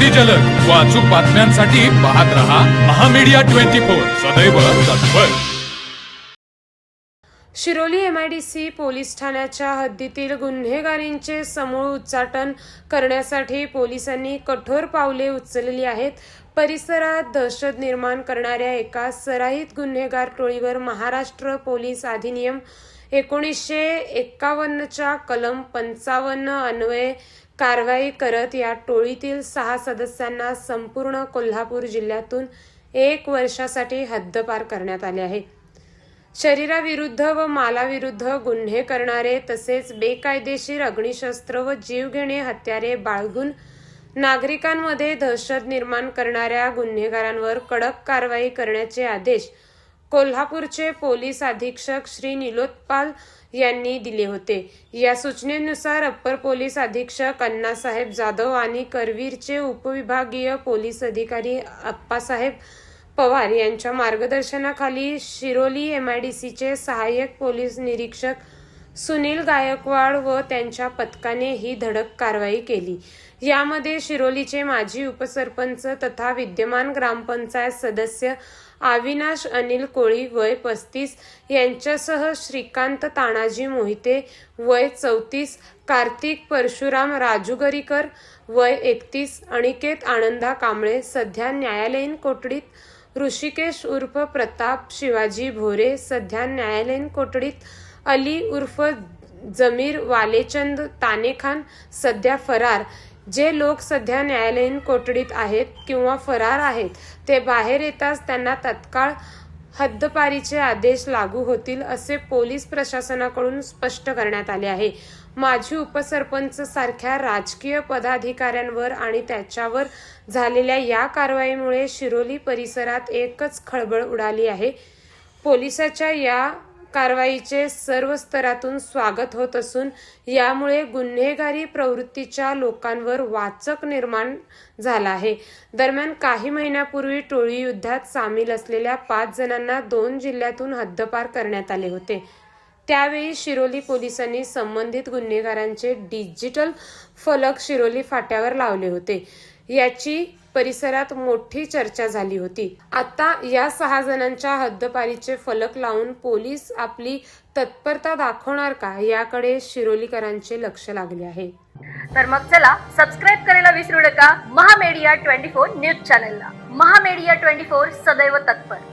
अगदी जलद व अचूक बातम्यांसाठी पाहत रहा महामीडिया 24 सदैव तत्पर। शिरोली एमआयडीसी पोलीस ठाण्याच्या हद्दीतील गुन्हेगारींचे समूळ उच्चाटन करण्यासाठी पोलिसांनी कठोर पावले उचलली आहेत। परिसरात दहशत निर्माण करणाऱ्या एका सराईत गुन्हेगार टोळीवर महाराष्ट्र पोलीस अधिनियम 1951च्या कलम 55 अन्वये कारवाई करत या टोळीतील 6 सदस्यांना संपूर्ण कोल्हापूर जिल्ह्यातून 1 वर्षासाठी हद्दपार करण्यात आले आहे। शरीराविरुद्ध व मालाविरुद्ध गुन्हे करणारे तसेच बेकायदेशीर अग्निशस्त्र व जीवघेणे हत्यारे बाळगून नागरिकांमध्ये दहशत निर्माण करणाऱ्या गुन्हेगारांवर कडक कारवाई करण्याचे आदेश कोल्हापूरचे पोलीस अधीक्षक श्री निलोत्पाल यांनी दिले होते। या सूचनेनुसार अप्पर पोलीस अधीक्षक अण्णासाहेब जाधव आणि करवीरचे उपविभागीय पोलीस अधिकारी अप्पासाहेब पवार यांच्या मार्गदर्शनाखाली शिरोली एमआयडीसीचे सहाय्यक पोलीस निरीक्षक सुनील गायकवाड व त्यांच्या पथकाने ही धडक कारवाई केली। यामध्ये शिरोलीचे माजी उपसरपंच तथा विद्यमान ग्रामपंचायत सदस्य अविनाश अनिल कोळी वय 35 यांच्यासह श्रीकांत तानाजी मोहिते वय 34, कार्तिक परशुराम राजूगरीकर वय 31, अनिकेत आनंदा कांबळे सध्या न्यायालयीन कोठडीत, ऋषिकेश उर्फ प्रताप शिवाजी भोरे सध्या न्यायालयीन कोठडीत, अली उर्फ जमीर वालेचंद तानेखान सध्या फरार। जे लोक सध्या न्यायालयीन कोठडीत आहेत किंवा फरार आहेत ते बाहेर येताच त्यांना तत्काळ हद्दपारीचे आदेश लागू होतील असे पोलीस प्रशासनाकडून स्पष्ट करण्यात आले आहे। माजी उपसरपंच सारख्या राजकीय पदाधिकाऱ्यांवर आणि त्याच्यावर झालेल्या या कारवाईमुळे शिरोली परिसरात एकच खळबळ उडाली आहे। पोलिसाच्या या कारवाईचे सर्व स्तरातून स्वागत होत असून यामुळे गुन्हेगारी प्रवृत्तीच्या लोकांवर वाचक निर्माण झाला आहे। दरम्यान काही महिन्यापूर्वी टोळी युद्धात सामील असलेल्या 5 जणांना 2 जिल्ह्यातून हद्दपार करण्यात आले होते। त्यावेळी शिरोली पोलिसांनी संबंधित गुन्हेगारांचे डिजिटल फलक शिरोली फाट्यावर लावले होते। याची परिसरात मोठी चर्चा झाली होती। आता या 6 जणांच्या हद्दपारीचे फलक लावून पोलीस आपली तत्परता दाखवणार का याकडे शिरोलीकरांचे लक्ष लागले आहे। तर मग चला सबस्क्राइब करायला विसरू नका महामीडिया 24 न्यूज चॅनलला। महामीडिया 24 सदैव तत्पर।